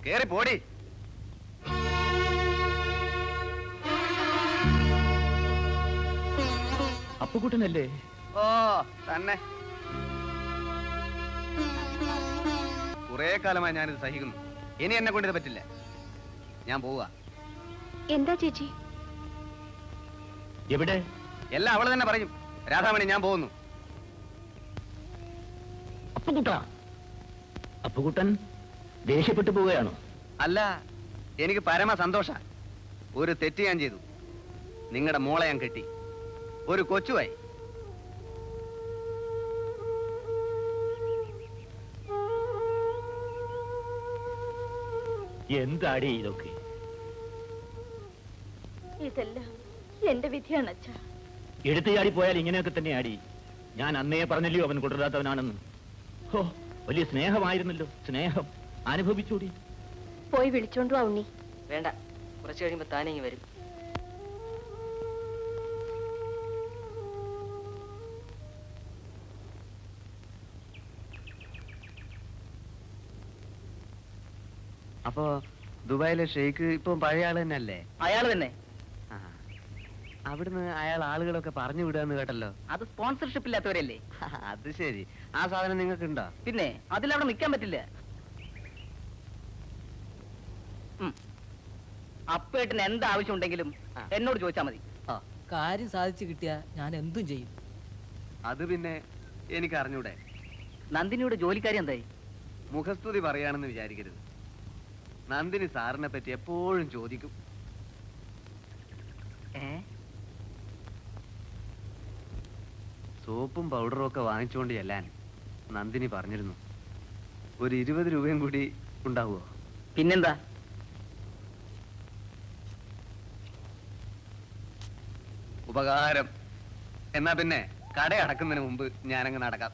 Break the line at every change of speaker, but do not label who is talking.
കേറി പോടി.
അപ്പുകുട്ടനല്ലേ?
ഓ തന്നെ. കുറെ കാലമായി ഞാനിത് സഹിക്കുന്നു. ഇനി എന്നെ കൊണ്ടിത് പറ്റില്ല. ഞാൻ പോവുക.
എന്താ ചേച്ചി?
എവിടെ?
എല്ലാം അവള് തന്നെ പറയും. രാധാമണി, ഞാൻ പോകുന്നു.
അപ്പുകുട്ടൻ ദേഷ്യപ്പെട്ടു പോവുകയാണോ?
അല്ല, എനിക്ക് പരമ സന്തോഷ. ഒരു തെറ്റ് ഞാൻ ചെയ്തു. നിങ്ങളുടെ മോളെ ഞാൻ കെട്ടി. ഒരു കൊച്ചുവായി.
എന്താടി ഇതൊക്കെ?
ഇതെല്ലാം എന്റെ വിധിയാണ് അച്ഛാ.
എടുത്തു ചാടി പോയാൽ ഇങ്ങനെയൊക്കെ തന്നെ ആടി. ഞാൻ അന്നേ പറഞ്ഞല്ലോ അവൻ കൊണ്ടുവരാത്തവനാണെന്ന്. ഓ, വലിയ സ്നേഹമായിരുന്നല്ലോ. സ്നേഹം അനുഭവിച്ചൂടി.
പോയി വിളിച്ചോണ്ടു വാ ഉണ്ണി.
വേണ്ട, കുറച്ച് കഴിയുമ്പോ താനേങ്ങി വരും.
അപ്പോ ദുബായിലെ ഷെയ്ഖ് ഇപ്പൊ പഴയ ആള് തന്നെയല്ലേ?
അയാൾ തന്നെ.
അവിടുന്ന് അയാൾ ആളുകളൊക്കെ പറഞ്ഞു വിടുകയെന്ന് കേട്ടല്ലോ.
അത് സ്പോൺസർഷിപ്പ് ഇല്ലാത്തവരല്ലേ?
അത് ശരി. ആ സാധനം നിങ്ങൾക്ക് ഉണ്ടോ?
പിന്നെ അതിലവിടെ നിൽക്കാൻ പറ്റില്ല. അപ്പേട്ടിന് എന്താവശ്യം ഉണ്ടെങ്കിലും എന്നോട് ചോദിച്ചാ മതി.
കാര്യം സാധിച്ചു കിട്ടിയാ ഞാൻ എന്തും ചെയ്യും.
അത് പിന്നെ എനിക്ക് അറിഞ്ഞൂടെ.
നന്ദിനിയുടെ ജോലിക്കാരി എന്തായി?
മുഖസ്തുതി പറയാണെന്ന് വിചാരിക്കരുത്. നന്ദിനി സാറിനെ പറ്റി എപ്പോഴും ചോദിക്കും. സോപ്പും പൗഡറും ഒക്കെ വാങ്ങിച്ചുകൊണ്ട് ചെല്ലാൻ നന്ദിനി പറഞ്ഞിരുന്നു. ഒരു 20 രൂപയും കൂടി ഉണ്ടാവുമോ?
പിന്നെന്താ?
ഉപകാരം. എന്നാ പിന്നെ കട അടക്കുന്നതിന് മുമ്പ് ഞാനങ്ങ് നടക്കാം.